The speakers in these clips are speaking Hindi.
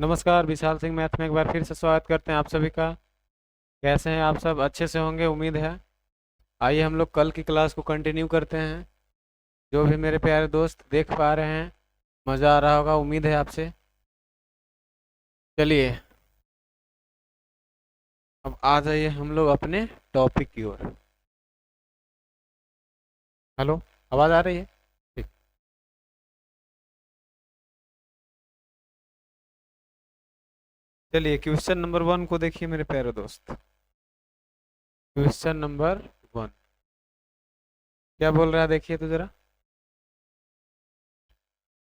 नमस्कार, विशाल सिंह मैथ में एक बार फिर से स्वागत करते हैं आप सभी का। कैसे हैं आप सब? अच्छे से होंगे उम्मीद है। आइए हम लोग कल की क्लास को कंटिन्यू करते हैं। जो भी मेरे प्यारे दोस्त देख पा रहे हैं, मज़ा आ रहा होगा उम्मीद है आपसे। चलिए अब आ जाइए हम लोग अपने टॉपिक की ओर। हेलो, आवाज़ आ रही है? ठीक। चलिए क्वेश्चन नंबर 1 को देखिए मेरे प्यारे दोस्त। क्वेश्चन नंबर 1 क्या बोल रहा है, देखिए तो जरा।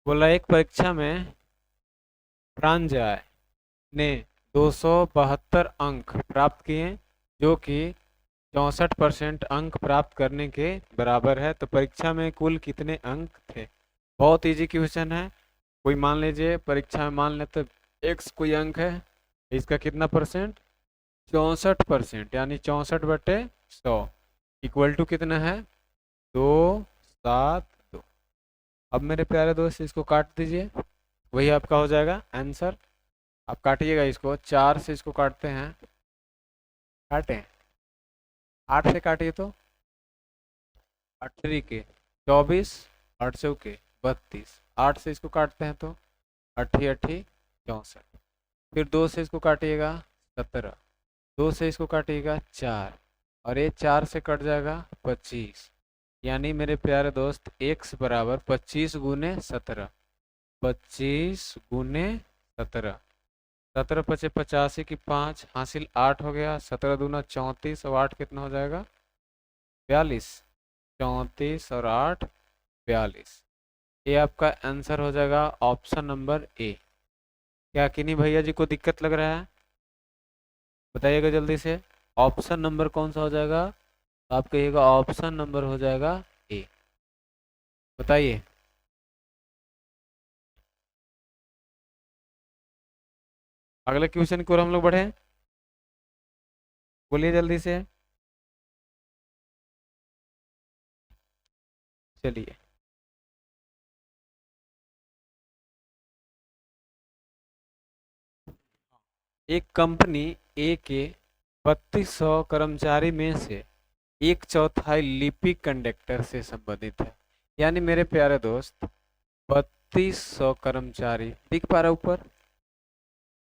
बोल रहा है एक परीक्षा में प्रांजय ने 272 अंक प्राप्त किए, जो कि 64% अंक प्राप्त करने के बराबर है। तो परीक्षा में कुल कितने अंक थे? बहुत इजी क्वेश्चन है। कोई मान लीजिए परीक्षा में मान लेते एक्स कोई अंक है, इसका कितना परसेंट? 64%, यानी 64/100 इक्वल टू कितना है? 272। अब मेरे प्यारे दोस्त इसको काट दीजिए, वही आपका हो जाएगा आंसर। आप काटिएगा इसको, 4 से इसको काटते हैं। काटें, 8 से काटिए तो 8 के 24, 8 से के 32, 8 से इसको काटते हैं तो 8 64। फिर 2 से इसको काटिएगा 17, 2 से इसको काटिएगा 4, और ये 4 से कट जाएगा 25। यानी मेरे प्यारे दोस्त x बराबर 25 × 17, 25 × 17, 17×5 = 85 की 5 हासिल 8 हो गया, 17×2 = 34 और 8 कितना हो जाएगा? 42। 34 और 8 42। ये आपका आंसर हो जाएगा ऑप्शन नंबर ए। क्या किन्हीं भैया जी को दिक्कत लग रहा है? बताइएगा जल्दी से। ऑप्शन नंबर कौन सा हो जाएगा? आप कहिएगा ऑप्शन नंबर हो जाएगा ए। बताइए। अगले क्वेश्चन की ओर हम लोग बढ़े, बोलिए जल्दी से। चलिए एक कंपनी ए के 3200 कर्मचारी में से 1/4 लिपिक कंडक्टर से संबंधित है। यानी मेरे प्यारे दोस्त 3200 कर्मचारी दिख पा रहा है ऊपर?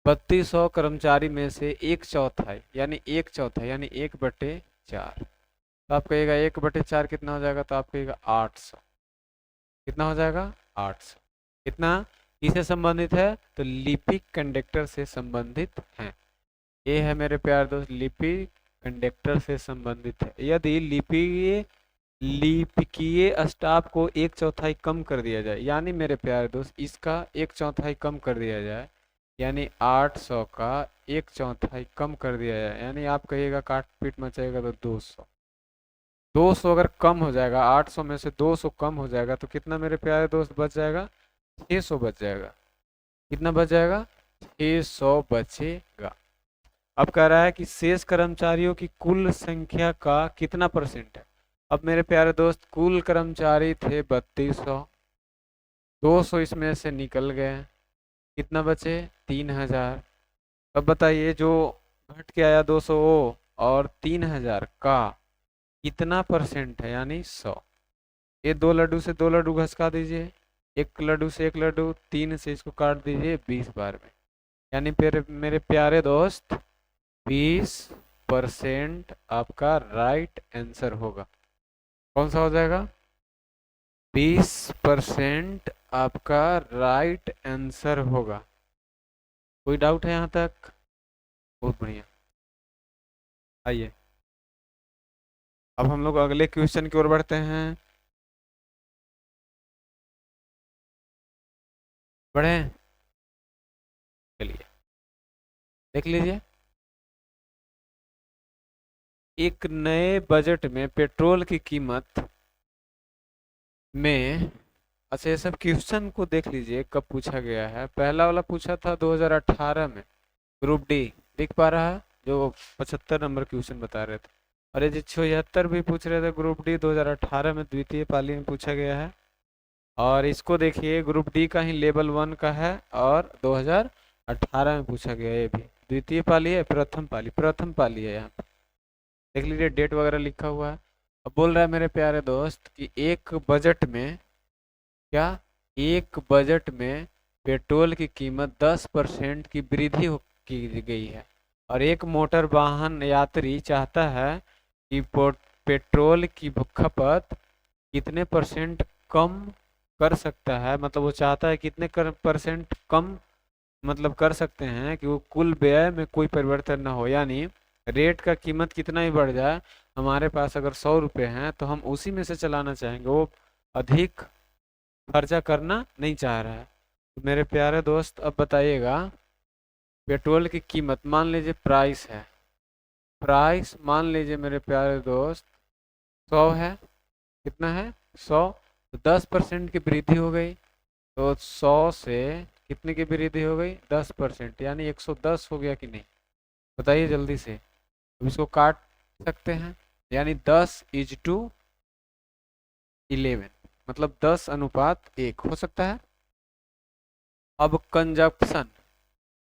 3200 कर्मचारी में से 1/4 यानी 1/4 यानी 1/4। तो आप कहिएगा 1/4 कितना हो जाएगा? तो आप कहिएगा 800। कितना हो जाएगा? 800। कितना? किससे संबंधित है? तो लिपिक कंडक्टर से संबंधित है। ये है मेरे प्यारे दोस्त, लिपिक कंडक्टर से संबंधित है। यदि लिपिकीय स्टाफ को 1/4 कम कर दिया जाए, यानी मेरे प्यारे दोस्त इसका 1/4 कम कर दिया जाए, यानी 800 का 1/4 कम कर दिया जाए, यानी आप कहिएगा काट पीट मचाएगा तो 200। 200 अगर कम हो जाएगा, 800 में से 200 कम हो जाएगा तो कितना मेरे प्यारे दोस्त बच जाएगा? 600 बच जाएगा। कितना बच जाएगा? 600 बचेगा। अब कह रहा है कि शेष कर्मचारियों की कुल संख्या का कितना परसेंट है? अब मेरे प्यारे दोस्त कुल कर्मचारी थे 3200, 200 इसमें से निकल गए, कितना बचे? 3000। अब बताइए जो घट के आया 200 और 3000 का कितना परसेंट है? यानी 100। ये 2 लड्डू से 2 लड्डू घसका दीजिए, एक लड्डू से एक लड्डू, 3 से इसको काट दीजिए 20 बार में, यानी फिर मेरे प्यारे दोस्त 20% आपका राइट आंसर होगा। कौन सा हो जाएगा? 20% आपका राइट आंसर होगा। कोई डाउट है यहाँ तक? बहुत बढ़िया। आइए अब हम लोग अगले क्वेश्चन की ओर बढ़ते हैं। बढ़े? चलिए देख लीजिए। एक नए बजट में पेट्रोल की कीमत में, अच्छा ये सब क्वेश्चन को देख लीजिए कब पूछा गया है। पहला वाला पूछा था 2018 में, ग्रुप डी, दिख पा रहा है? जो 75 नंबर क्वेश्चन बता रहे थे। और ये जो 76 भी पूछ रहे थे, ग्रुप डी 2018 में द्वितीय पाली में पूछा गया है। और इसको देखिए, ग्रुप डी का ही लेवल 1 का है और 18 में पूछा गया ये भी। द्वितीय पाली है, प्रथम पाली है यहाँ पे। देख लीजिए डेट वगैरह लिखा हुआ है। अब बोल रहा है मेरे प्यारे दोस्त कि एक बजट में, क्या, एक बजट में पेट्रोल की कीमत 10% की वृद्धि की गई है, और एक मोटर वाहन यात्री चाहता है कि पेट्रोल की खपत कितने परसेंट कम कर सकता है, मतलब वो चाहता है कितने परसेंट कम मतलब कर सकते हैं कि वो कुल व्यय में कोई परिवर्तन ना हो, यानी रेट का कीमत कितना ही बढ़ जाए, हमारे पास अगर 100 रुपये हैं तो हम उसी में से चलाना चाहेंगे, वो अधिक खर्चा करना नहीं चाह रहा है। तो मेरे प्यारे दोस्त अब बताइएगा, पेट्रोल की कीमत मान लीजिए प्राइस है, प्राइस मान लीजिए मेरे प्यारे दोस्त 100 है। कितना है? 100। तो 10% की वृद्धि हो गई, तो 100 से कितने की वृद्धि हो गई? 10%, यानी 110 हो गया कि नहीं? बताइए जल्दी से। अब इसको काट सकते हैं, यानी 10:11, मतलब 10:1 हो सकता है। अब कंजप्शन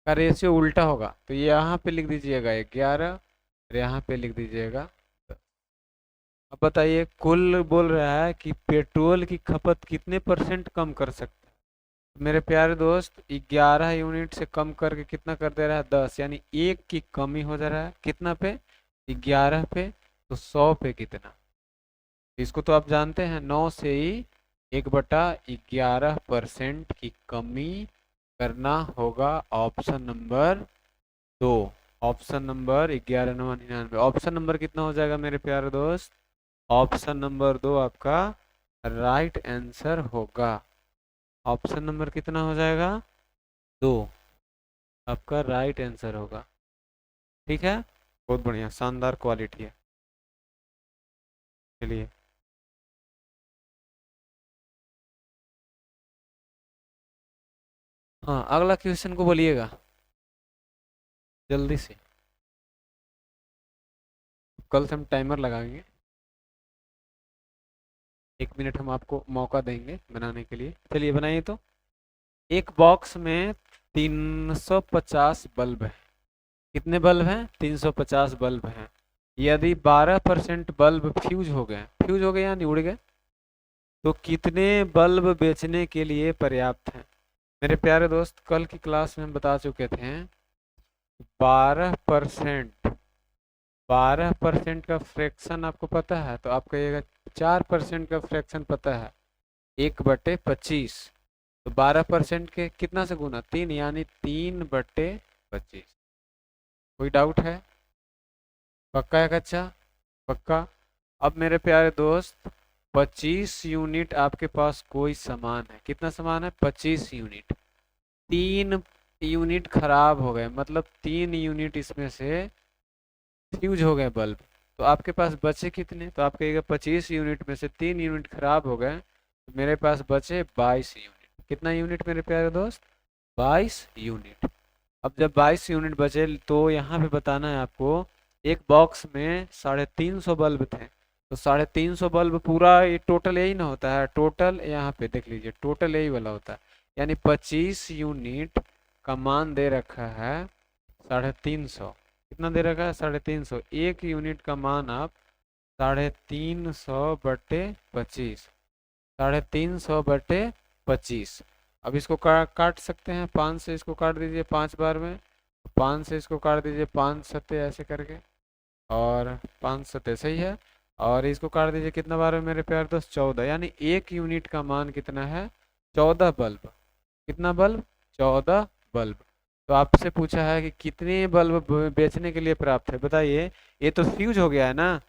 का रेशियो उल्टा होगा, तो ये यहाँ पे लिख दीजिएगा 11 और यहाँ पे लिख दीजिएगा 10। अब बताइए, कुल बोल रहा है कि पेट्रोल की खपत कितने परसेंट कम कर सकते हैं। तो मेरे प्यारे दोस्त 11 यूनिट से कम करके कितना कर दे रहा है? 10, यानी एक की कमी हो जा रहा है। कितना पे? 11 पे। तो 100 पे कितना? इसको तो आप जानते हैं, 9 से ही 1/11% की कमी करना होगा। Option number 2, option number 11,99। Option number कितना हो जाएगा मेरे प्यारे दोस्त? ऑप्शन नंबर 2 आपका राइट आंसर होगा। ऑप्शन नंबर कितना हो जाएगा? 2 आपका राइट आंसर होगा। ठीक है, बहुत बढ़िया, शानदार क्वालिटी है। चलिए, हाँ अगला क्वेश्चन को बोलिएगा जल्दी से। कल से हम टाइमर लगाएंगे, 1 मिनट हम आपको मौका देंगे बनाने के लिए। चलिए बनाइए तो। एक बॉक्स में 350 बल्ब है। कितने बल्ब हैं? 350 बल्ब हैं। यदि 12% बल्ब फ्यूज हो गए यानी उड़ गए, तो कितने बल्ब बेचने के लिए पर्याप्त हैं? मेरे प्यारे दोस्त, कल की क्लास में हम बता चुके थे 12%, 12% का फ्रैक्शन आपको पता है, तो आप कहिएगा 4% का फ्रैक्शन पता है, 1/25। तो 12% के कितना से गुना? 3, यानी 3/25। कोई डाउट है? पक्का है कच्चा? पक्का। अब मेरे प्यारे दोस्त, 25 यूनिट आपके पास कोई सामान है। कितना सामान है? 25 यूनिट। 3 यूनिट खराब हो गए, मतलब 3 यूनिट इसमें से फ्यूज हो गए बल्ब। तो आपके पास बचे कितने? तो आप कहिएगा 25 यूनिट में से 3 यूनिट खराब हो गए, तो मेरे पास बचे 22 यूनिट। कितना यूनिट मेरे प्यारे दोस्त? 22 यूनिट। अब जब 22 यूनिट बचे, तो यहाँ पे बताना है आपको, एक बॉक्स में 350 बल्ब थे, तो 350 बल्ब पूरा ये टोटल यही ना होता है, टोटल यहाँ पे देख लीजिए, टोटल यही वाला होता है। यानी 25 यूनिट का मान दे रखा है 350। कितना दे रखा है? 350। एक यूनिट का मान आप 350/25, 350/25। अब इसको काट सकते हैं, 5 से इसको काट दीजिए 5 बार में, 5 से इसको काट दीजिए 5 सत्ते ऐसे करके, और 5 सत्ते सही है। और इसको काट दीजिए कितना बार में मेरे प्यारे दोस्त? 14, यानी एक यूनिट का मान कितना है? 14 बल्ब। कितना बल्ब? 14 बल्ब। तो आपसे पूछा है कि कितने बल्ब बेचने के लिए प्राप्त है, बताइए। ये तो फ्यूज हो गया है ना,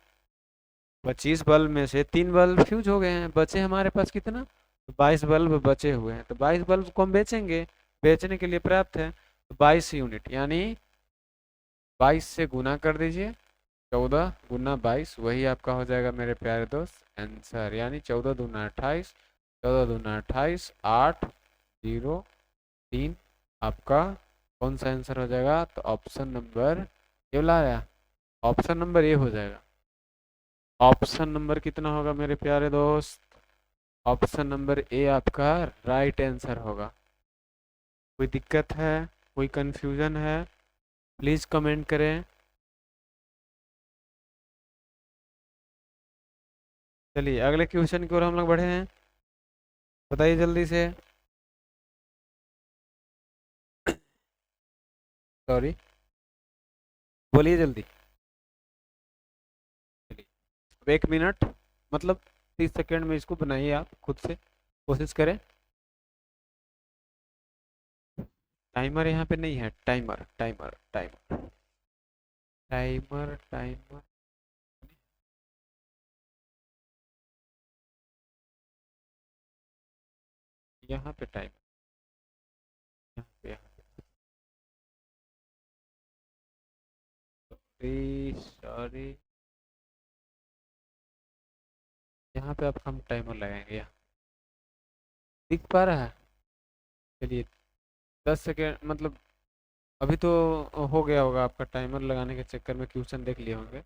25 बल्ब में से 3 बल्ब फ्यूज हो गए हैं, बचे हमारे पास कितना? तो 22 बल्ब बचे हुए हैं, तो 22 बल्ब को हम बेचेंगे, बेचने के लिए पर्याप्त है। तो 22 यूनिट, यानी 22 से गुना कर दीजिए, 14 गुना 22, वही आपका हो जाएगा मेरे प्यारे दोस्त आंसर, यानी 14 दूना 28, 14 दूना 28, 803 आपका कौन सा आंसर हो जाएगा? तो ऑप्शन नंबर ये वाला आया, ऑप्शन नंबर ए हो जाएगा। ऑप्शन नंबर कितना होगा मेरे प्यारे दोस्त? ऑप्शन नंबर ए आपका राइट आंसर होगा। कोई दिक्कत है? कोई कंफ्यूजन है प्लीज़ कमेंट करें। चलिए अगले क्वेश्चन की ओर हम लोग बढ़े हैं, बताइए जल्दी से। सॉरी, बोलिए जल्दी। चलिए अब 1 मिनट मतलब 30 सेकेंड में इसको बनाइए, आप खुद से कोशिश करें। टाइमर यहाँ पे नहीं है, timer timer timer timer timer. यहाँ पे टाइमर, यहाँ पे सॉरी सॉरी, यहाँ पे अब हम टाइमर लगाएंगे। यहाँ दिख पा रहा है? चलिए 10 सेकेंड मतलब अभी तो हो गया होगा आपका, टाइमर लगाने के चक्कर में क्वेश्चन देख लिए होंगे,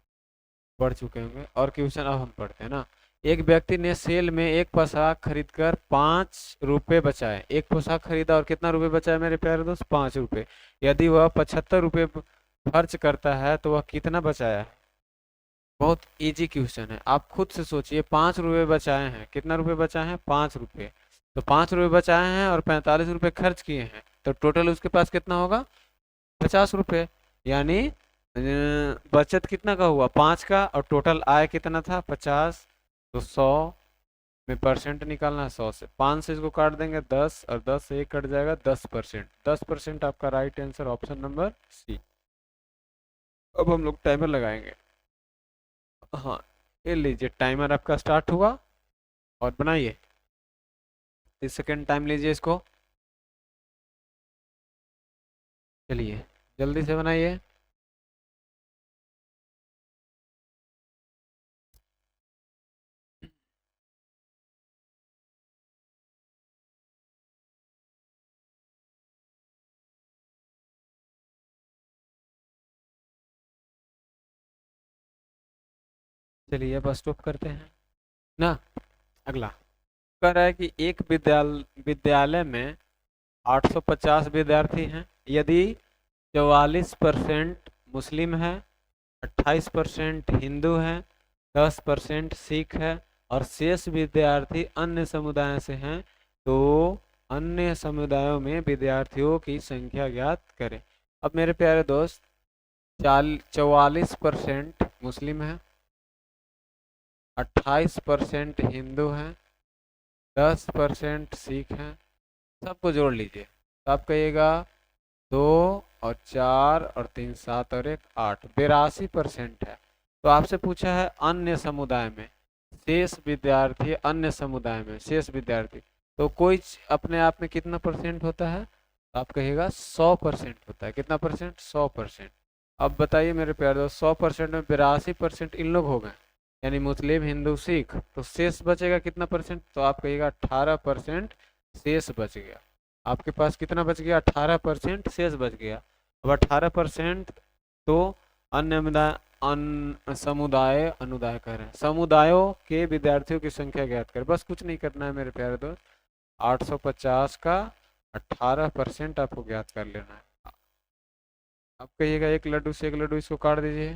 पढ़ चुके होंगे। और क्वेश्चन अब हम पढ़ते हैं ना। एक व्यक्ति ने सेल में एक पोशाक खरीदकर 5 रुपये बचाए। एक पोशाक खरीदा और कितना रुपए बचाए मेरे प्यारे दोस्त? 5 रुपये। यदि वह 75 रुपये खर्च करता है तो वह कितना बचाया है? बहुत इजी क्वेश्चन है, आप खुद से सोचिए। 5 रुपये बचाए हैं, कितना रुपए बचाए हैं? 5 रुपये। तो 5 रुपये बचाए हैं और 45 रुपये खर्च किए हैं, तो टोटल उसके पास कितना होगा? 50 रुपये। यानी बचत कितना का हुआ? 5 का, और टोटल आय कितना था? 50। तो 100 में परसेंट निकालना है। 100 से 5 से इसको काट देंगे 10, और 10 से 1 कट जाएगा 10%। 10% आपका right answer, option number C. अब हम लोग टाइमर लगाएंगे। हाँ, ये लीजिए टाइमर आपका स्टार्ट हुआ, और बनाइए। 30 सेकेंड टाइम लीजिए इसको। चलिए जल्दी से बनाइए। चलिए अब स्टॉप करते हैं ना। अगला कह रहा है कि एक विद्यालय में 850 विद्यार्थी हैं। यदि 44% मुस्लिम है, 28% हिंदू है, 10% सिख है, और शेष विद्यार्थी अन्य समुदाय से हैं, तो अन्य समुदायों में विद्यार्थियों की संख्या ज्ञात करें। अब मेरे प्यारे दोस्त, 44% मुस्लिम है, 28% हिंदू हैं, 10% सिख हैं, सबको जोड़ लीजिए तो आप कहिएगा 2 और 4 और 3 7 और 1 8, 82% है। तो आपसे पूछा है अन्य समुदाय में, शेष विद्यार्थी अन्य समुदाय में, शेष विद्यार्थी, तो कोई अपने आप में कितना परसेंट होता है? तो आप कहिएगा 100% होता है। कितना परसेंट? 100%। अब बताइए मेरे प्यारे दोस्त, 100% में 82% इन लोग हो गए, यानी मुस्लिम हिंदू सिख, तो शेष बचेगा कितना परसेंट? तो आप कहिएगा 18% शेष बच गया। आपके पास कितना बच गया? 18% शेष बच गया। अब 18% तो अन्य समुदाय, अनुदाय कह रहे हैं, समुदायों के विद्यार्थियों की संख्या ज्ञात करें। बस कुछ नहीं करना है मेरे प्यारे दोस्त, 850 का 18% आपको ज्ञात कर लेना है। अब कहिएगा एक लड्डू से एक लड्डू इसको काट दीजिए।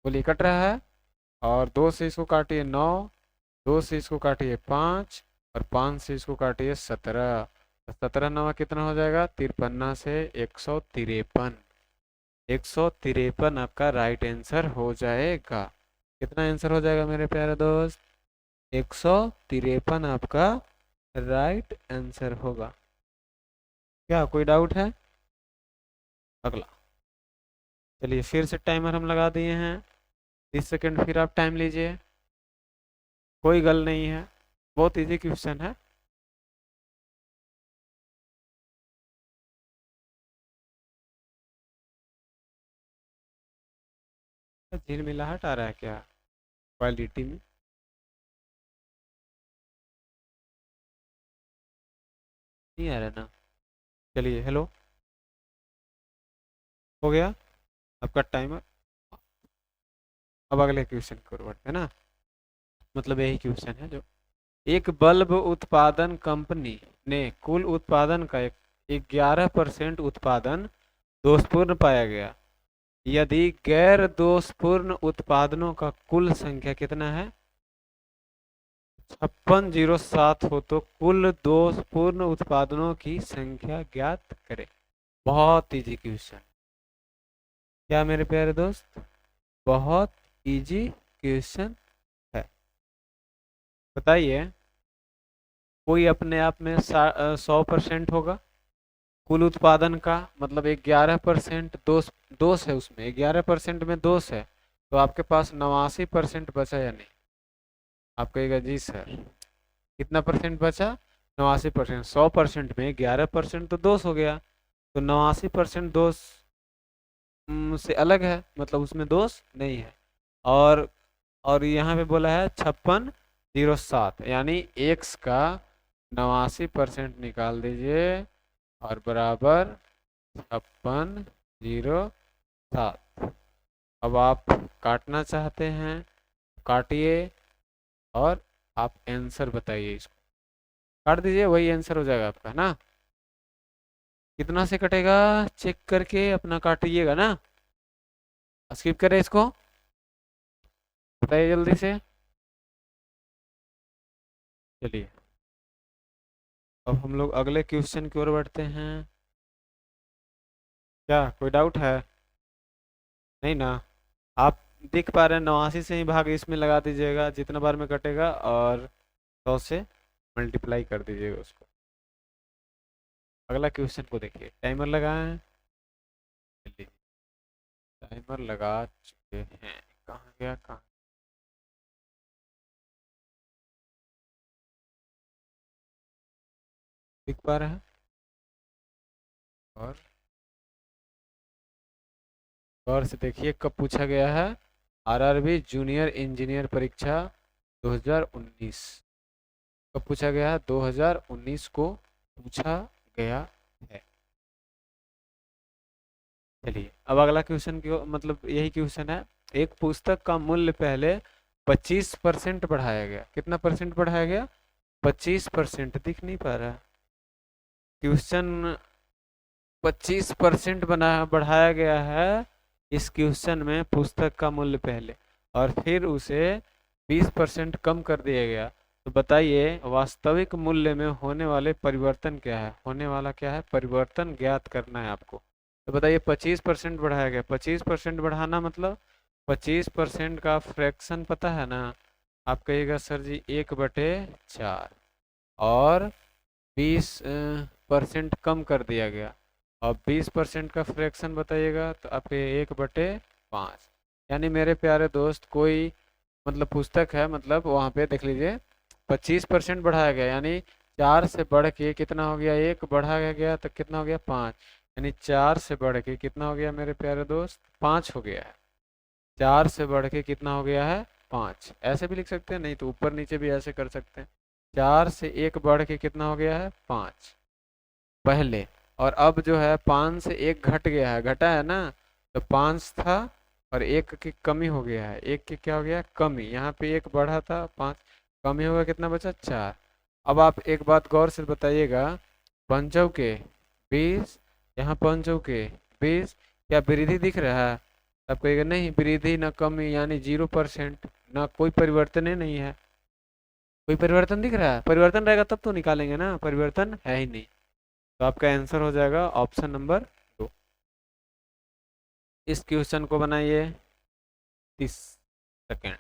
बोलिए कट रहा है? और 2 से इसको काटिए 9, 2 से इसको काटिए 5, और 5 से इसको काटिए 17। 17 नवा कितना हो जाएगा? 53 से 153। 153 आपका राइट आंसर हो जाएगा। कितना आंसर हो जाएगा मेरे प्यारे दोस्त? 153 आपका राइट आंसर होगा। क्या कोई डाउट है? अगला चलिए, फिर से टाइमर हम लगा दिए हैं। 30 सेकेंड फिर आप टाइम लीजिए, कोई गल नहीं है, बहुत इजी क्वेश्चन है। झिलमिलाहट आ रहा है क्या क्वालिटी में? नहीं आ रहा ना? चलिए हेलो, हो गया आपका टाइमर। अब अगले क्वेश्चन की ओर बढ़ते हैं ना, मतलब यही क्वेश्चन है जो, एक बल्ब उत्पादन कंपनी ने कुल उत्पादन का 11% उत्पादन दोषपूर्ण पाया गया। यदि गैर दोषपूर्ण उत्पादनों का कुल संख्या कितना है, 5607 हो तो कुल दोषपूर्ण उत्पादनों की संख्या ज्ञात करें। बहुत इजी क्वेश्चन, क्या मेरे प्यारे दोस्त, बहुत इजी क्वेश्चन है। बताइए, कोई अपने आप में 100% होगा कुल उत्पादन का, मतलब 11% दोष दोष है, उसमें 11% में दोष है, तो आपके पास 89% बचा या नहीं? आप कहिएगा जी सर। कितना परसेंट बचा? 89%। 100% में 11% तो दोष हो गया, तो 89% दोष से अलग है, मतलब उसमें दोष नहीं है। और यहाँ पे बोला है 5607, यानी x का 89% निकाल दीजिए और बराबर 5607। अब आप काटना चाहते हैं, काटिए और आप आंसर बताइए। इसको काट दीजिए, वही आंसर हो जाएगा आपका, है ना? कितना से कटेगा चेक करके अपना काटिएगा ना। स्किप करें इसको, बताइए जल्दी से। चलिए, अब हम लोग अगले क्वेश्चन की ओर बढ़ते हैं। क्या कोई डाउट है? नहीं ना? आप देख पा रहे हैं, 89 से ही भाग इसमें लगा दीजिएगा जितना बार में कटेगा, और 100 से मल्टीप्लाई कर दीजिएगा उसको। अगला क्वेश्चन को देखिए, टाइमर लगाएं। चलिए, टाइमर लगा चुके हैं। कहाँ गया, कहाँ? दिख पा रहे हैं? और गौर से देखिए, कब पूछा गया है? आरआरबी जूनियर इंजीनियर परीक्षा 2019। कब पूछा गया है? 2019 को पूछा गया है। चलिए, अब अगला क्वेश्चन की मतलब यही क्वेश्चन है। एक पुस्तक का मूल्य पहले 25% बढ़ाया गया। कितना परसेंट बढ़ाया गया? 25%। दिख नहीं पा रहा क्वेश्चन? 25% बना बढ़ाया गया है इस क्वेश्चन में, पुस्तक का मूल्य पहले, और फिर उसे 20% कम कर दिया गया। तो बताइए, वास्तविक मूल्य में होने वाले परिवर्तन क्या है? होने वाला क्या है? परिवर्तन ज्ञात करना है आपको। तो बताइए, 25% बढ़ाया गया, 25% बढ़ाना मतलब 25% का फ्रैक्शन पता है ना? आप कहिएगा सर जी 1/4, और 20% कम कर दिया गया, और 20% का फ्रैक्शन बताइएगा तो आपके 1/5। यानी मेरे प्यारे दोस्त, कोई मतलब पुस्तक है, मतलब वहाँ पे देख लीजिए 25% बढ़ाया गया, यानी 4 से बढ़ के कितना हो गया? 1 बढ़ाया गया तो कितना हो गया? 5। यानी 4 से बढ़ के कितना हो गया मेरे प्यारे दोस्त? 5 हो गया है। 4 से बढ़ के कितना हो गया है? 5। ऐसे भी लिख सकते हैं, नहीं तो ऊपर नीचे भी ऐसे कर सकते हैं। 4 से 1 बढ़ के कितना हो गया है? 5 पहले, और अब जो है 5 से 1 घट गया है, घटा है ना? तो 5 था और 1 की कमी हो गया है, 1 की क्या हो गया? कमी। यहाँ पे 1 बढ़ा था, 5 कमी होगा, कितना बचा? 4। अब आप एक बात गौर से बताइएगा, 5 के 20, यहाँ 5 के 20, क्या वृद्धि दिख रहा है? आप कहिएगा नहीं, वृद्धि ना कमी, यानी 0%, ना कोई परिवर्तन ही नहीं है। कोई परिवर्तन दिख रहा है? परिवर्तन रहेगा तब तो निकालेंगे ना, परिवर्तन है ही नहीं। तो आपका आंसर हो जाएगा ऑप्शन नंबर 2। इस क्वेश्चन को बनाइए 30 सेकेंड।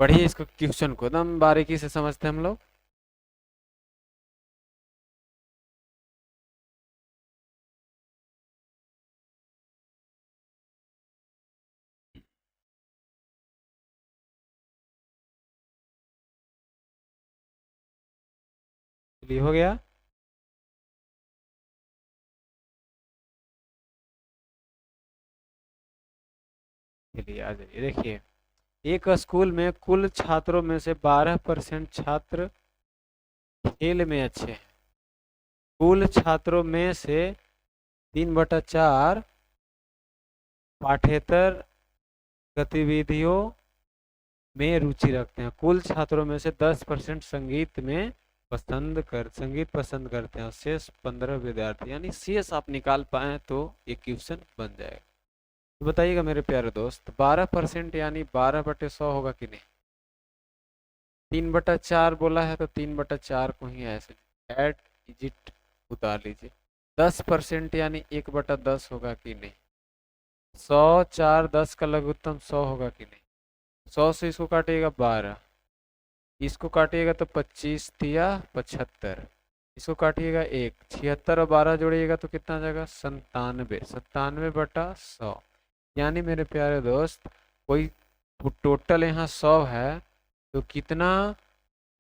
बढ़िए, इसको क्वेश्चन को एकदम बारीकी से समझते हैं हम लोग। चलिए, हो गया। चलिए आ जाइए, देखिए, एक स्कूल में कुल छात्रों में से 12% छात्र खेल में अच्छे हैं। कुल छात्रों में से 3/4 पाठ्येतर गतिविधियों में रुचि रखते हैं। कुल छात्रों में से 10% संगीत में संगीत पसंद करते हैं और शेष 15 विद्यार्थी, यानी शेष आप निकाल पाए तो ये क्वेश्चन बन जाएगा। तो बताइएगा मेरे प्यारे दोस्त, 12% यानी 12/100 होगा कि नहीं? 3/4 बोला है तो 3/4 को ही ऐसे एड इजिट उतार लीजिए। 10% यानी 1/10 होगा कि नहीं? 100, 4, 10 का लघुत्तम 100 होगा कि नहीं? 100 से इसको काटिएगा 12, इसको काटिएगा तो 25 तिया 75, इसको काटिएगा 1, 76 और 12 जोड़िएगा तो कितना आ जाएगा? 97, 97/100। यानी मेरे प्यारे दोस्त, कोई टोटल यहाँ 100 है तो कितना,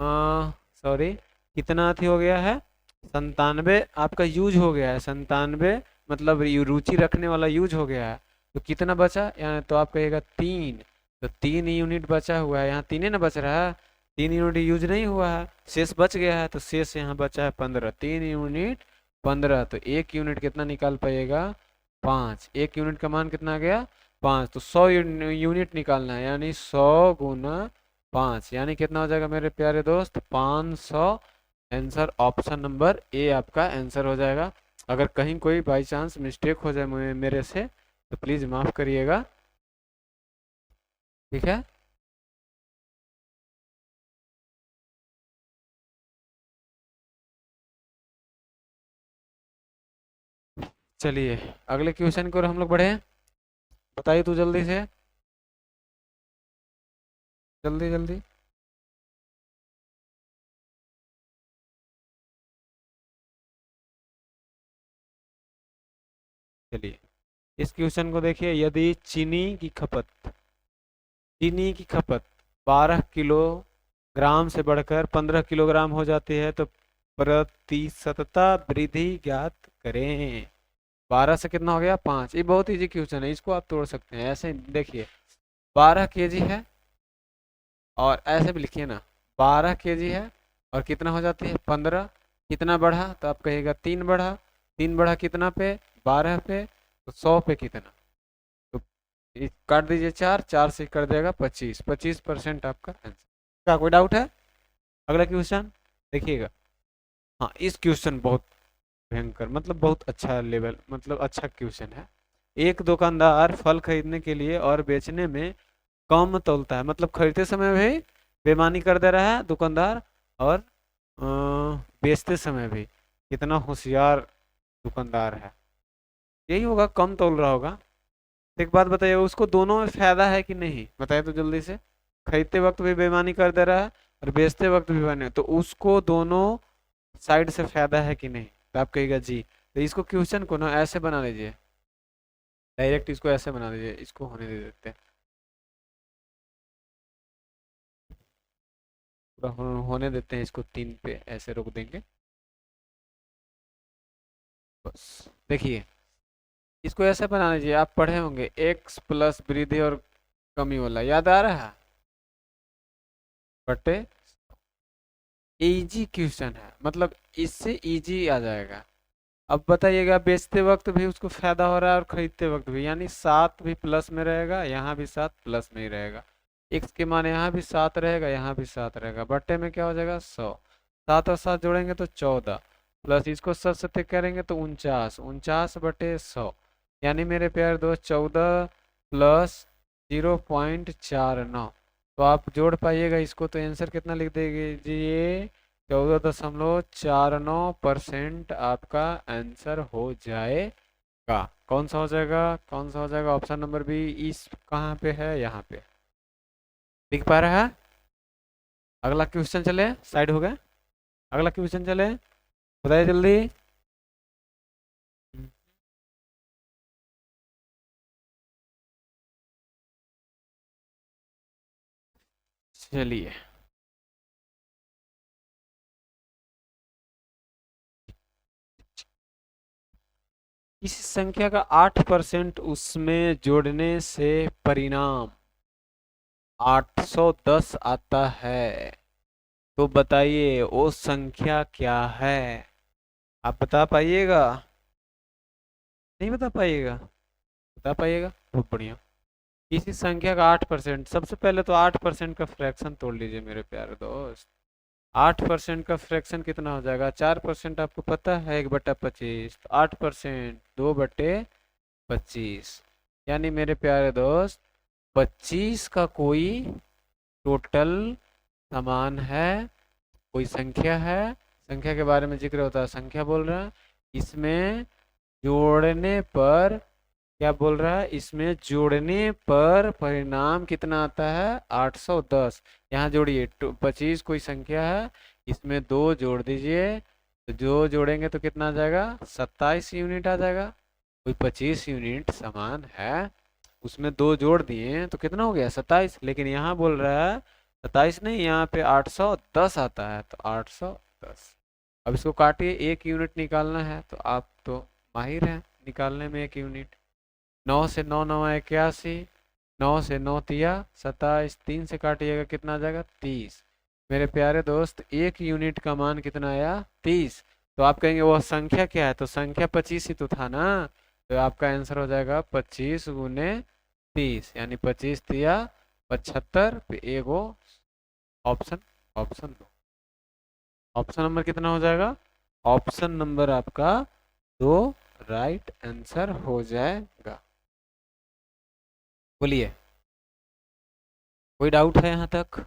सॉरी, कितना थी हो गया है? 97 आपका यूज हो गया है, 97 मतलब रुचि रखने वाला यूज हो गया है। तो कितना बचा? यानी तो आप कहिएगा 3, तो 3 यूनिट बचा हुआ है, यहाँ 3 ना बच रहा है, 3 यूनिट यूज नहीं हुआ है, शेष बच गया है, तो शेष यहाँ बचा है 15, 3 यूनिट 15, तो 1 यूनिट कितना निकाल पाइएगा? 5। 1 यूनिट का मान कितना आ गया? 5। तो 100 यूनिट निकालना है, यानी 100 गुना 5, यानी कितना हो जाएगा मेरे प्यारे दोस्त? 500। आंसर ऑप्शन नंबर ए आपका आंसर हो जाएगा। अगर कहीं कोई बाई चांस मिस्टेक हो जाए मेरे से तो प्लीज़ माफ़ करिएगा, ठीक है? चलिए अगले क्वेश्चन की ओर हम लोग बढ़े। बताइए तू जल्दी से, जल्दी जल्दी। चलिए इस क्वेश्चन को देखिए, यदि चीनी की खपत 12 किलोग्राम से बढ़कर 15 किलोग्राम हो जाती है तो प्रतिशतता वृद्धि ज्ञात करें। 12 से कितना हो गया? 5। ये बहुत इजी क्वेश्चन है, इसको आप तोड़ सकते हैं ऐसे। देखिए 12 केजी है, और ऐसे भी लिखिए ना, 12 केजी है और कितना हो जाती है? 15। कितना बढ़ा? तो आप कहिएगा 3 बढ़ा। 3 बढ़ा कितना पे? 12 पे। तो 100 पे कितना? तो काट दीजिए 4, 4 से कर देगा 25, 25% आपका आंसर। क्या कोई डाउट है? अगला क्वेश्चन देखिएगा। हाँ इस क्वेश्चन बहुत भयंकर, मतलब बहुत अच्छा लेवल, मतलब अच्छा क्वेश्चन है। एक दुकानदार फल खरीदने के लिए और बेचने में कम तौलता है, मतलब खरीदते समय भी बेईमानी कर दे रहा है दुकानदार, और बेचते समय भी। कितना होशियार दुकानदार है, यही होगा, कम तौल रहा होगा। तो एक बात बताइए, उसको दोनों में फायदा है कि नहीं? बताइए तो जल्दी से। खरीदते वक्त भी बेईमानी कर दे रहा है और बेचते वक्त भी बेईमानी, तो उसको दोनों साइड से फायदा है कि नहीं? तो आप कहिएगा जी। तो इसको क्वेश्चन को ना ऐसे बना लीजिए, डायरेक्ट इसको ऐसे बना लीजिए, इसको होने दे देते हैं, पूरा होने देते हैं, इसको 3 पे ऐसे रोक देंगे बस। देखिए इसको ऐसे बना लीजिए, आप पढ़े होंगे x प्लस वृद्धि और कमी वाला, याद आ रहा है? बटे, इजी क्वेश्चन है, मतलब इससे इजी आ जाएगा। अब बताइएगा, बेचते वक्त भी उसको फायदा हो रहा है और खरीदते वक्त भी, यानी 7 भी प्लस में रहेगा, यहाँ भी 7 प्लस में ही रहेगा। x के मान यहाँ भी 7 रहेगा, यहाँ भी 7 रहेगा, बट्टे में क्या हो जाएगा? 100। 7 और 7 जोड़ेंगे तो 14, प्लस इसको 7 से करेंगे तो 49, 49/100। यानी मेरे प्यारे दोस्त 14 प्लस 0.49, तो आप जोड़ पाइएगा इसको तो आंसर कितना लिख देंगे जी? ये 14.49% आपका आंसर हो जाएगा। कौन सा हो जाएगा? कौन सा हो जाएगा? Option number B. इस कहाँ पे है? यहाँ पे दिख पा रहा है? अगला क्वेश्चन चले, साइड हो गए, अगला क्वेश्चन चले, बताइए जल्दी। चलिए किसी संख्या का 8% उसमें जोड़ने से परिणाम 810 आता है, तो बताइए वो संख्या क्या है? आप बता पाइएगा? नहीं बता पाइएगा? बता पाइएगा? बहुत बढ़िया। किसी संख्या का 8%, सबसे पहले तो 8% का फ्रैक्शन तोड़ लीजिए मेरे प्यारे दोस्त। 8% का फ्रैक्शन कितना हो जाएगा? 4% आपको पता है, 1/25, तो 8% 2/25। यानी मेरे प्यारे दोस्त 25 का कोई टोटल समान है, कोई संख्या है, संख्या के बारे में जिक्र होता है, संख्या बोल रहा है। इसमें जोड़ने पर क्या बोल रहा है? इसमें जोड़ने पर परिणाम कितना आता है? 810। यहाँ जोड़िए, 25 कोई संख्या है, इसमें 2 जोड़ दीजिए, तो जो जोड़ेंगे तो कितना आ जाएगा? 27 यूनिट आ जाएगा। कोई 25 यूनिट समान है, उसमें 2 जोड़ दिए तो कितना हो गया? 27। लेकिन यहाँ बोल रहा है 27 नहीं, यहाँ पे 810 आता है, तो 810। अब इसको काटिए, 1 यूनिट निकालना है, तो आप तो माहिर हैं निकालने में 1 यूनिट। 9 से 9 9 81, 9 से 9 तिया 27, 3 से काटिएगा कितना आ जाएगा? 30। मेरे प्यारे दोस्त 1 यूनिट का मान कितना आया? 30। तो आप कहेंगे वह संख्या क्या है? तो संख्या 25 ही तो था ना, तो आपका आंसर हो जाएगा 25 × 30, यानी 25 तिया 75 पे एगो ऑप्शन, ऑप्शन दो। ऑप्शन नंबर कितना हो जाएगा? ऑप्शन नंबर आपका 2 राइट आंसर हो जाएगा। बोलिए, कोई डाउट है यहाँ तक?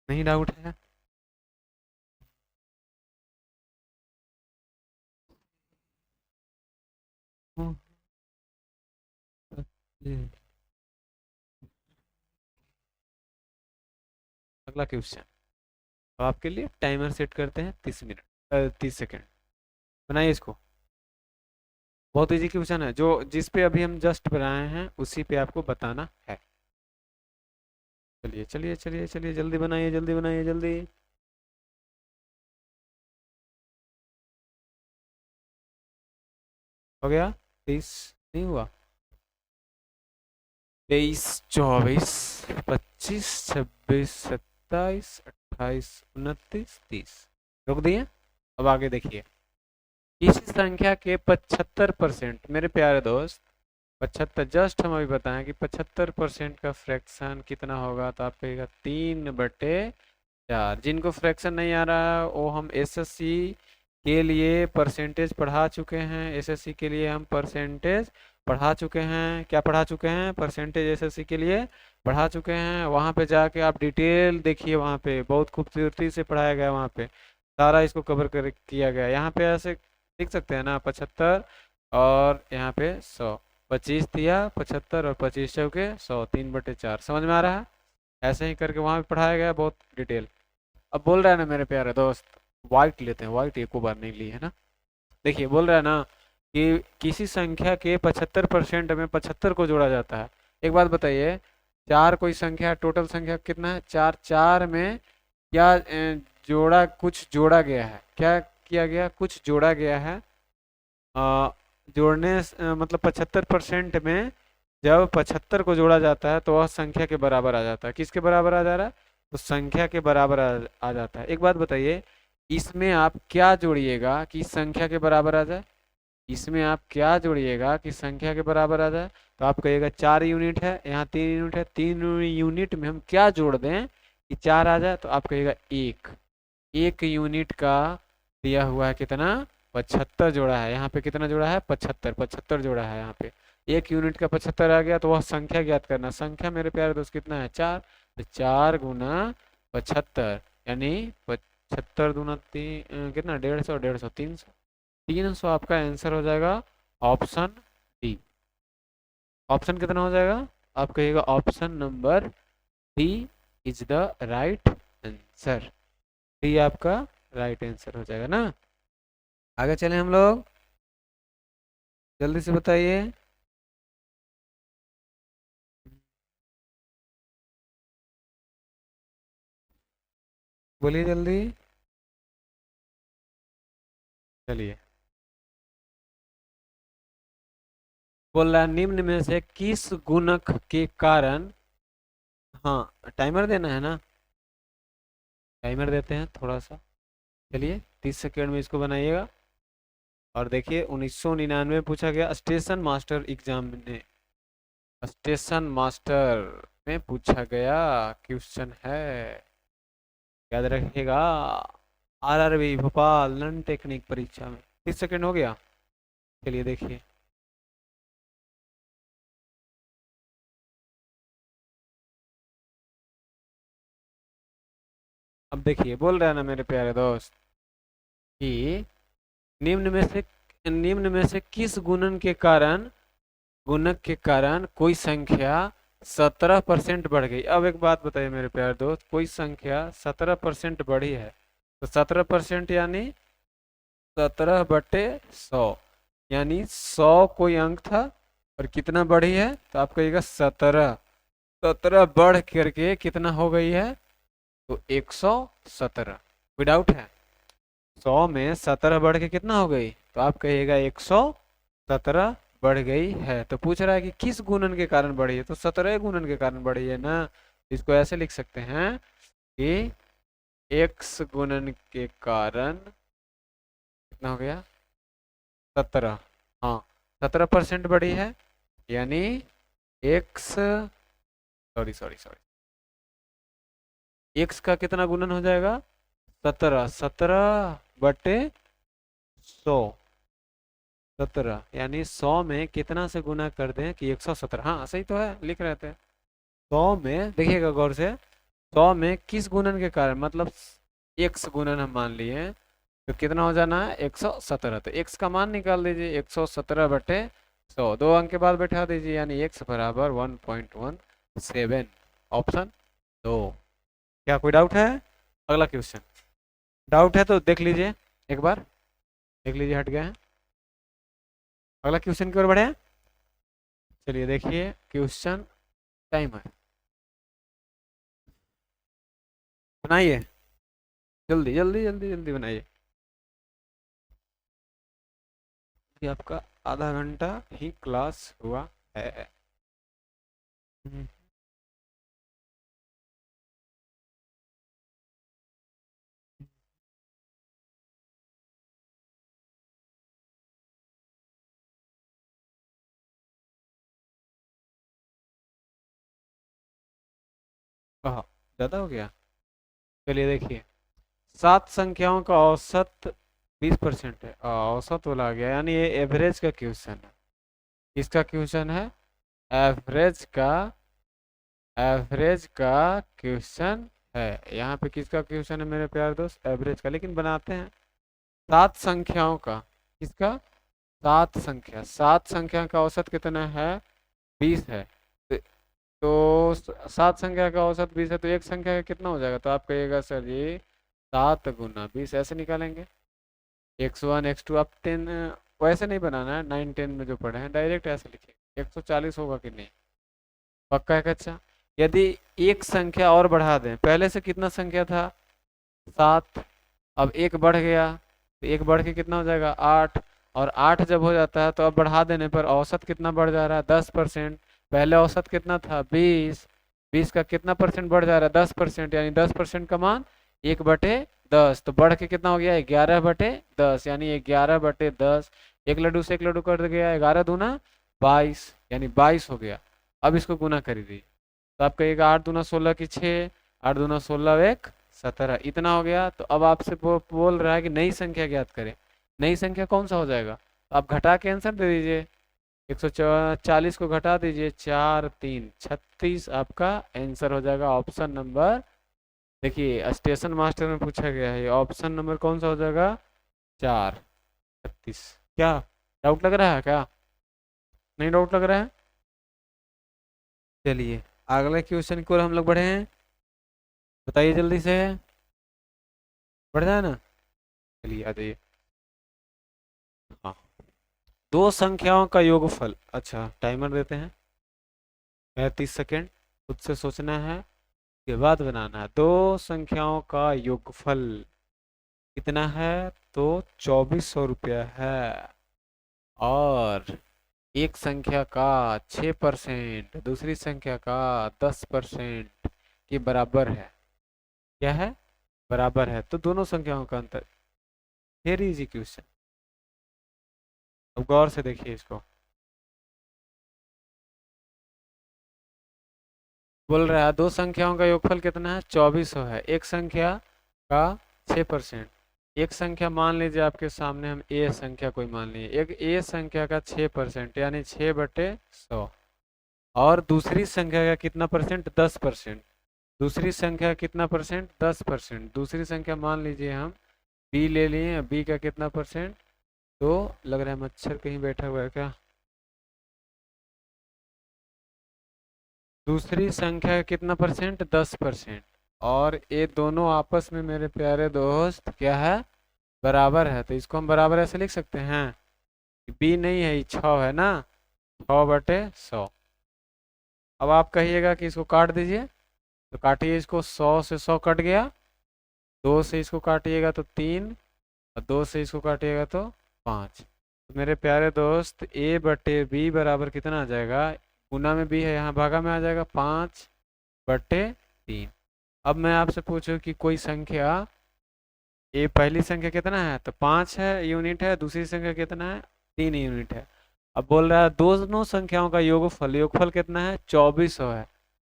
नहीं डाउट है? हम्म, ये, अगला क्वेश्चन। तो आपके लिए टाइमर सेट करते हैं 30 मिनट, 30 सेकेंड। बनाइए इसको। बहुत इजी क्वेश्चन है, जो जिस पे अभी हम जस्ट बनाए हैं उसी पे आपको बताना है। चलिए चलिए चलिए चलिए, जल्दी बनाइए, जल्दी बनाइए, जल्दी। हो गया? 30 नहीं हुआ? 23 24 25 26 27 28 29 30। रोक दिए? अब आगे देखिए। किसी संख्या के 75%, मेरे प्यारे दोस्त 75, जस्ट हम अभी बताएं कि 75% का फ्रैक्शन कितना होगा, तो आप कहिएगा 3/4। जिनको फ्रैक्शन नहीं आ रहा है वो हम एसएससी के लिए परसेंटेज पढ़ा चुके हैं, एसएससी के लिए हम परसेंटेज पढ़ा चुके हैं। क्या पढ़ा चुके हैं? परसेंटेज एसएससी के लिए पढ़ा चुके हैं। वहाँ पे जाके आप डिटेल देखिए, वहाँ पे बहुत खूबसूरती से पढ़ाया गया, वहाँ पे सारा इसको कवर कर किया गया। यहाँ पे ऐसे देख सकते हैं ना, 75 और यहाँ पे 100, 25 दिया 75 और 25 चौके 100, 3/4। समझ में आ रहा है? ऐसे ही करके वहाँ पे पढ़ाया गया बहुत डिटेल। अब बोल रहा है ना मेरे प्यारे दोस्त, वाइट लेते हैं, वाइट एक बार नहीं ली है ना। देखिए बोल रहा है ना कि किसी संख्या के 75% में 75 को जोड़ा जाता है। एक बात बताइए, चार कोई संख्या, टोटल संख्या कितना है? 4। 4 में क्या जोड़ा, कुछ जोड़ा गया है? क्या किया गया? कुछ जोड़ा गया है। अ, मतलब 75% में जब 75 को जोड़ा जाता है तो वह संख्या के बराबर आ जाता है। किसके बराबर आ जा रहा है? तो संख्या के बराबर आ जाता है। एक बात बताइए, इसमें आप क्या जोड़िएगा कि संख्या के बराबर आ जाए? इसमें आप क्या जोड़िएगा कि संख्या के बराबर आ जाए? तो आप कहिएगा 4 यूनिट है, यहाँ 3 यूनिट है, 3 यूनिट में हम क्या जोड़ दें कि 4 आ जाए? तो आप कहिएगा 1। 1 यूनिट का दिया हुआ है कितना? 75 जोड़ा है। यहाँ पे कितना जोड़ा है? 75, 75 जोड़ा है यहाँ पे। 1 यूनिट का 75 आ गया, तो वह संख्या ज्ञात करना। संख्या मेरे प्यारे दोस्त कितना है? 4। तो 4 × 75, यानी 75 दूना कितना? 150, 150 300, 300 आपका आंसर हो जाएगा। Option D. ऑप्शन कितना हो जाएगा? आप कहिएगा option number D is the right answer. D आपका राइट आंसर हो जाएगा ना। आगे चले हम लोग, जल्दी से बताइए। बोलिए जल्दी। चलिए, बोल रहा है निम्न में से किस गुणक के कारण, हाँ टाइमर देना है ना, टाइमर देते हैं थोड़ा सा। चलिए 30 सेकेंड में इसको बनाइएगा। और देखिए 1999 में पूछा गया, स्टेशन मास्टर एग्जाम में, स्टेशन मास्टर में पूछा गया क्वेश्चन है। याद रखिएगा, आरआरबी भोपाल नन टेक्निक परीक्षा में। 30 सेकंड हो गया। चलिए देखिए। अब देखिए, बोल रहा है ना मेरे प्यारे दोस्त कि निम्न में से निम्न में से किस गुणक के कारण कोई संख्या 17% बढ़ गई। अब एक बात बताइए मेरे प्यारे दोस्त, कोई संख्या 17% बढ़ी है तो 17% यानी 17/100, यानी 100 कोई अंक था और कितना बढ़ी है तो आप कहिएगा 17। 17 बढ़ करके कितना हो गई है तो 117। कोई डाउट है? 100 में 17 बढ़ के कितना हो गई तो आप कहिएगा 117 बढ़ गई है। तो पूछ रहा है कि किस गुणन के कारण बढ़ी है, तो 17 गुणन के कारण बढ़ी है ना। इसको ऐसे लिख सकते हैं कि x गुणन के कारण कितना हो गया 17। हाँ, 17% बढ़ी है, यानी x, sorry sorry sorry, x का कितना गुणन हो जाएगा 17, 17/100। 17 यानी 100 में कितना से गुना कर दें कि 117। हाँ सही तो है, लिख रहे थे। 100 में देखिएगा गौर से, 100 में किस गुणन के कारण, मतलब x गुणन हम मान लिए हैं, तो कितना हो जाना है 117। तो x का मान निकाल दीजिए, 117/100, 2 अंक के बाद बैठा दीजिए, यानी x बराबर 1.17। ऑप्शन 2। क्या कोई डाउट है? अगला क्वेश्चन। डाउट है तो देख लीजिए, एक बार देख लीजिए, हट गए हैं। अगला क्वेश्चन की ओर बढ़े। चलिए देखिए क्वेश्चन, टाइमर बनाइए, जल्दी जल्दी जल्दी जल्दी बनाइए। ये आपका आधा घंटा ही क्लास हुआ है। हम्म, हाँ ज़्यादा हो गया। चलिए देखिए, 7 संख्याओं का औसत 20% है। औसत बोला गया, यानी ये एवरेज का क्वेश्चन है। किसका क्वेश्चन है? एवरेज का, एवरेज का क्वेश्चन है। यहाँ पे किसका क्वेश्चन है मेरे प्यारे दोस्त? एवरेज का। लेकिन बनाते हैं 7 संख्याओं का। किसका? 7 संख्या का औसत कितना है? 20 है। तो 7 संख्या का औसत 20 है, तो एक संख्या का कितना हो जाएगा? तो आप कहिएगा सर जी 7 × 20 ऐसे निकालेंगे। x1 x2, आप 10 वैसे नहीं बनाना है, 9 10 में जो पढ़े हैं डायरेक्ट ऐसे लिखेंगे। 140 होगा कि नहीं? पक्का है कच्चा? यदि एक संख्या और बढ़ा दें, पहले से कितना संख्या था 7, अब एक बढ़ गया तो एक बढ़ के कितना हो जाएगा 8, और 8 जब हो जाता है तो अब बढ़ा देने पर औसत कितना बढ़ जा रहा है 10%। पहले औसत कितना था 20, 20 का कितना परसेंट बढ़ जा रहा है 10%, यानी 10% का मान 1/10, तो बढ़ के कितना हो गया 11/10, यानी 11/10। एक लड्डू से एक लड्डू कट गया, 11×2 = 22, यानी 22 हो गया। अब इसको गुना कर दीजिए, तो आप कहिएगा 8×2 = 16 की 6, 8×2 = 1 17, इतना हो गया। तो अब आपसे बोल रहा है कि नई संख्या ज्ञात करें। नई संख्या कौन सा हो जाएगा? तो आप घटा के आंसर दे दीजिए। 140 को घटा दीजिए, 4 3 36, आपका आंसर हो जाएगा ऑप्शन नंबर। देखिए स्टेशन मास्टर में पूछा गया है, ऑप्शन नंबर कौन सा हो जाएगा? 4 36। क्या डाउट लग रहा है क्या? नहीं डाउट लग रहा है? चलिए अगले क्वेश्चन की ओर हम लोग बढ़े हैं। बताइए जल्दी से, बढ़ जाए ना। चलिए आ जाइए। हाँ, दो संख्याओं का योगफल, अच्छा टाइमर देते हैं 30 सेकेंड, खुद से सोचना है के बाद बनाना है। दो संख्याओं का योगफल कितना है? तो 2400 रुपया है। और एक संख्या का 6% दूसरी संख्या का 10% के बराबर है। क्या है? बराबर है। तो दोनों संख्याओं का अंतर। Very easy question. अब गौर से देखिए इसको। बोल रहा है दो संख्याओं का योगफल कितना है? 2400 है। एक संख्या का 6%। एक संख्या मान लीजिए आपके सामने, हम ए संख्या कोई मान लीजिए, एक ए संख्या का 6% यानी 6/100। और दूसरी संख्या का कितना परसेंट? 10%। दूसरी संख्या कितना परसेंट? 10%। दूसरी संख्या मान लीजिए हम बी ले लिए, बी का कितना परसेंट? तो लग रहा है मच्छर कहीं बैठा हुआ है क्या? दूसरी संख्या का कितना परसेंट? 10%। और ये दोनों आपस में मेरे प्यारे दोस्त क्या है? बराबर है। तो इसको हम बराबर ऐसे लिख सकते हैं, बी नहीं है, ये 6 है ना, 6/100। अब आप कहिएगा कि इसको काट दीजिए, तो काटिए इसको, 100 से 100 कट गया, 2 से इसको काटिएगा तो 3, और 2 से इसको काटिएगा तो 5। तो मेरे प्यारे दोस्त A/B बराबर कितना आ जाएगा? गुना में बी है, यहाँ भागा में आ जाएगा 5/3। अब मैं आपसे पूछूं कि कोई संख्या, ये पहली संख्या कितना है? तो 5 है, यूनिट है। दूसरी संख्या कितना है? 3 यूनिट है। अब बोल रहा है दोनों संख्याओं का योगफल, योगफल कितना है? 2400 है।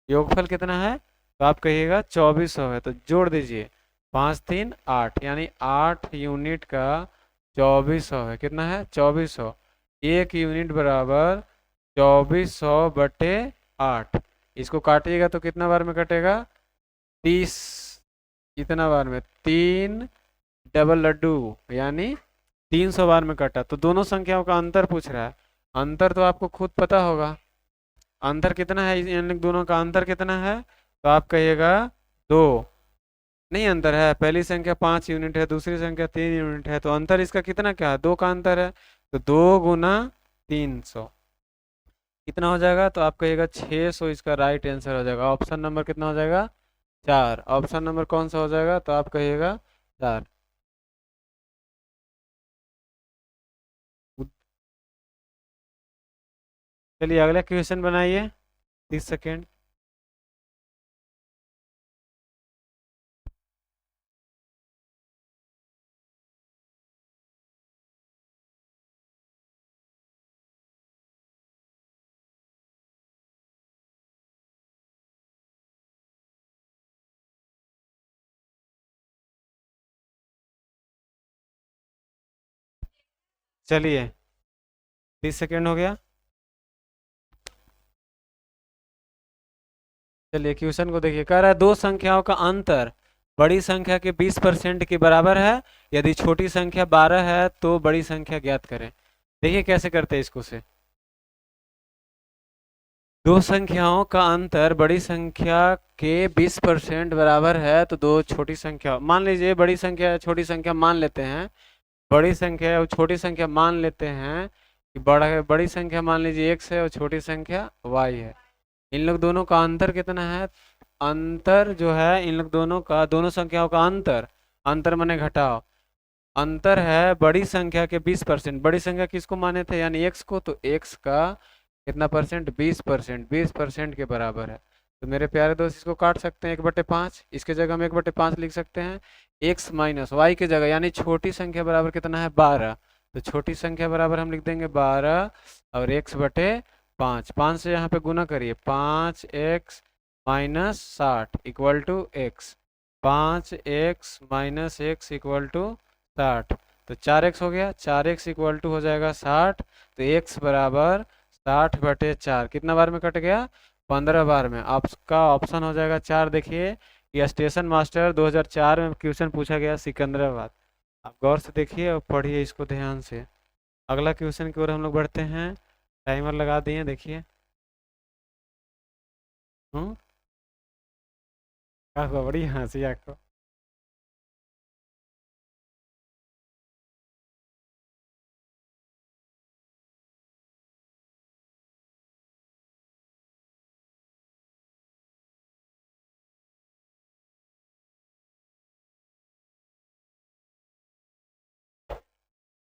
योगफल कितना है? तो आप कहिएगा 2400 है, तो जोड़ दीजिए, 5 3 8, यानी 8 यूनिट का 2400 है। कितना है? 2400। एक यूनिट बराबर 2400/8। इसको काटिएगा तो कितना बार में कटेगा? 30। कितना बार में? 3 डबल लड्डू, यानी 300 बार में कटा। तो दोनों संख्याओं का अंतर पूछ रहा है। अंतर तो आपको खुद पता होगा, अंतर कितना है, इन दोनों का अंतर कितना है? तो आप कहिएगा 2। नहीं, अंतर है, पहली संख्या 5 यूनिट है, दूसरी संख्या 3 यूनिट है, तो अंतर इसका कितना क्या है? 2 का अंतर है। तो 2 × 300 कितना हो जाएगा? तो आप कहिएगा 600 इसका राइट आंसर हो जाएगा। ऑप्शन नंबर कितना हो जाएगा? 4। ऑप्शन नंबर कौन सा हो जाएगा? तो आप कहिएगा 4। चलिए अगला क्वेश्चन बनाइए, 30 सेकेंड। चलिए 30 सेकेंड हो गया। चलिए क्वेश्चन को देखिए, कह रहा है दो संख्याओं का अंतर बड़ी संख्या के 20% के बराबर है। यदि छोटी संख्या 12 है तो बड़ी संख्या ज्ञात करें। देखिए कैसे करते हैं इसको से। दो संख्याओं का अंतर बड़ी संख्या के 20% बराबर है, तो दो छोटी संख्या मान लीजिए, बड़ी संख्या या छोटी संख्या मान लेते हैं, बड़ी संख्या और छोटी संख्या मान लेते हैं कि बड़ी संख्या मान लीजिए x है और छोटी संख्या y है। इन लोग दोनों का अंतर कितना है? अंतर जो है इन लोग दोनों का, दोनों संख्याओं का अंतर, अंतर माने घटाव, अंतर है बड़ी संख्या के 20%। बड़ी संख्या किसको माने थे? यानी x को, तो x का कितना परसेंट? 20%। 20% के बराबर है। तो मेरे प्यारे दोस्त इसको काट सकते हैं 1/5, इसके जगह हम 1/5 लिख सकते हैं। x माइनस वाई के जगह, यानी छोटी संख्या बराबर कितना है? 12। तो छोटी संख्या बराबर हम लिख देंगे 12, और x/5, 5 से यहाँ पे गुना करिए, 5x minus 60 equal to x। 5x minus x equal to 60। तो 4x हो गया, 4x इक्वल टू हो जाएगा 60। तो x बराबर 60/4 कितना बार में कट गया? 15 बार में। आपका ऑप्शन हो जाएगा 4। देखिए ये स्टेशन मास्टर 2004 में क्वेश्चन पूछा गया, सिकंदराबाद। आप गौर से देखिए और पढ़िए इसको ध्यान से। अगला क्वेश्चन की ओर हम लोग बढ़ते हैं। टाइमर लगा दिए, देखिए। क्या हुआ? बड़ी हंसी आपको।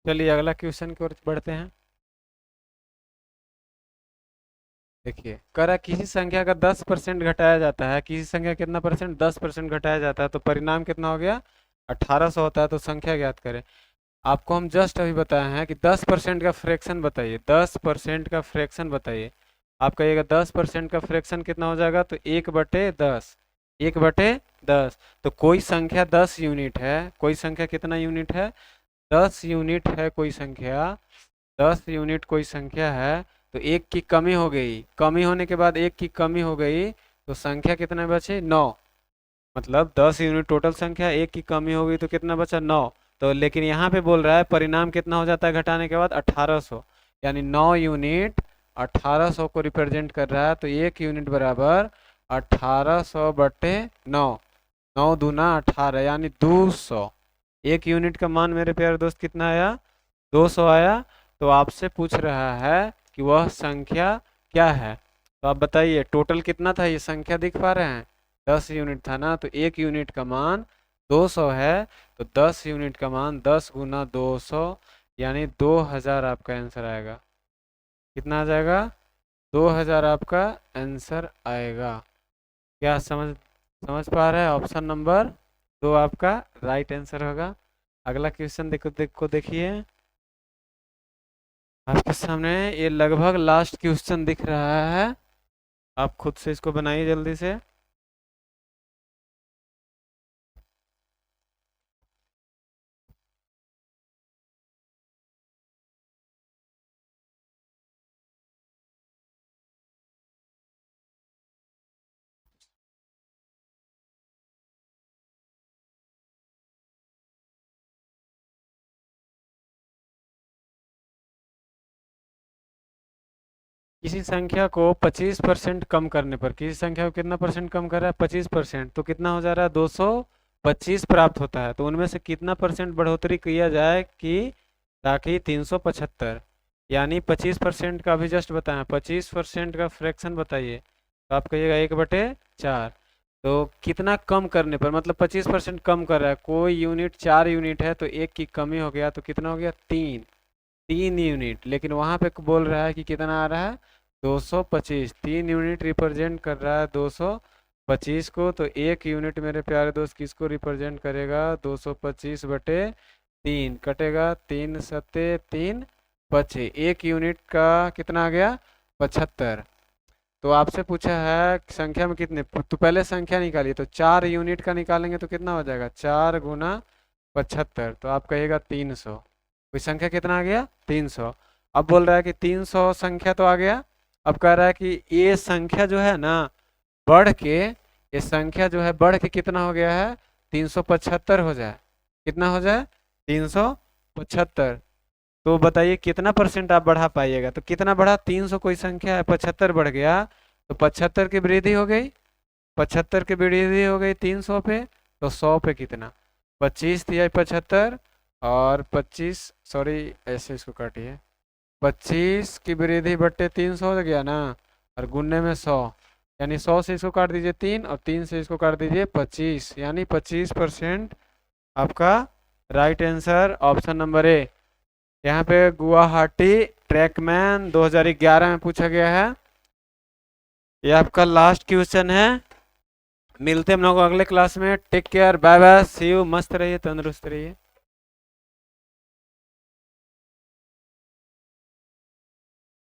चलिए अगला क्वेश्चन की ओर बढ़ते हैं। देखिए करा, किसी संख्या का 10% घटाया जाता है, किसी संख्या कितना परसेंट? 10% घटाया जाता है, तो परिणाम कितना हो गया? 1800 होता है। तो संख्या ज्ञात करें। आपको हम जस्ट अभी बताए हैं कि 10% का फ्रैक्शन बताइए, 10% का फ्रैक्शन बताइए। आप कहिएगा 10% का फ्रैक्शन कितना हो जाएगा? तो 1/10, 1/10। 10। तो कोई संख्या 10 यूनिट है, कोई संख्या कितना यूनिट है, 10 यूनिट है कोई संख्या, 10 यूनिट कोई संख्या है, तो एक की कमी हो गई, कमी होने के बाद एक की कमी हो गई, तो संख्या कितना बचे, 9। मतलब 10 यूनिट टोटल संख्या, एक की कमी हो गई तो कितना बचा, 9। तो लेकिन यहाँ पे बोल रहा है परिणाम कितना हो जाता है घटाने के बाद, 1800। यानी 9 यूनिट 1800 को रिप्रेजेंट कर रहा है, तो एक यूनिट बराबर 1800 बटे 9। 9 दूना 18 यानी 200। एक यूनिट का मान मेरे प्यारे दोस्त कितना आया, 200 आया। तो आपसे पूछ रहा है कि वह संख्या क्या है। तो आप बताइए टोटल कितना था, ये संख्या दिख पा रहे हैं, 10 यूनिट था ना, तो एक यूनिट का मान 200 है। तो 10 यूनिट का मान 10 गुना 200 यानी 2000 आपका आंसर आएगा। कितना आ जाएगा, 2000 आपका आंसर आएगा। क्या समझ समझ पा रहे हैं, ऑप्शन नंबर 2 आपका राइट आंसर होगा। अगला क्वेश्चन देखो देखिए आपके सामने, ये लगभग लास्ट क्वेश्चन दिख रहा है, आप खुद से इसको बनाइए जल्दी से। किसी संख्या को 25% कम करने पर, किसी संख्या को कितना परसेंट कम कर रहा है, 25%, तो कितना हो जा रहा है, 225 प्राप्त होता है। तो उनमें से कितना परसेंट बढ़ोतरी किया जाए कि ताकि 375, यानी 25% का अभी जस्ट बताया, 25% का फ्रैक्शन बताइए, तो आप कहिएगा 1/4। तो कितना कम करने पर, मतलब 25% कम कर रहा है, कोई यूनिट 4 यूनिट है तो एक की कमी हो गया, तो कितना हो गया, 3 यूनिट। लेकिन वहां पे बोल रहा है कि कितना आ रहा है, 225। 3 यूनिट रिप्रेजेंट कर रहा है 225 को, तो एक यूनिट मेरे प्यारे दोस्त किसको रिप्रेजेंट करेगा, 225 बटे 3, कटेगा 3 सत्ते 3 पचे, एक यूनिट का कितना आ गया, 75। तो आपसे पूछा है संख्या में कितने, तो पहले संख्या निकालिए, तो 4 यूनिट का निकालेंगे तो कितना हो जाएगा, 4 गुना 75, तो आप कहिएगा 300। कोई संख्या कितना आ गया, 300। अब बोल रहा है कि 300 संख्या तो आ गया, अब कह रहा है कि ये संख्या जो है ना बढ़ के, ये संख्या जो है बढ़ के कितना हो गया है, 375 हो जाए, कितना हो जाए, 375। तो बताइए कितना परसेंट आप बढ़ा पाइएगा, तो कितना बढ़ा, 300 कोई संख्या है, 75 बढ़ गया, तो 75 की वृद्धि हो गई, 75 की वृद्धि हो गई 300 पे, तो 100 पे कितना, 25 दिया 75, और 25, सॉरी ऐसे इसको काटिए, 25 की वृद्धि बट्टे 300 हो गया ना, और गुन्ने में 100, यानी 100 से इसको काट दीजिए 3, और 3 से इसको काट दीजिए 25, यानी 25% आपका right answer option number A. यहाँ पे गुवाहाटी ट्रैकमैन 2011 में पूछा गया है। ये आपका लास्ट क्वेश्चन है। मिलते हैं हम लोग अगले क्लास में, take care, bye bye, see you, मस्त रहिए, तंदुरुस्त रहिए।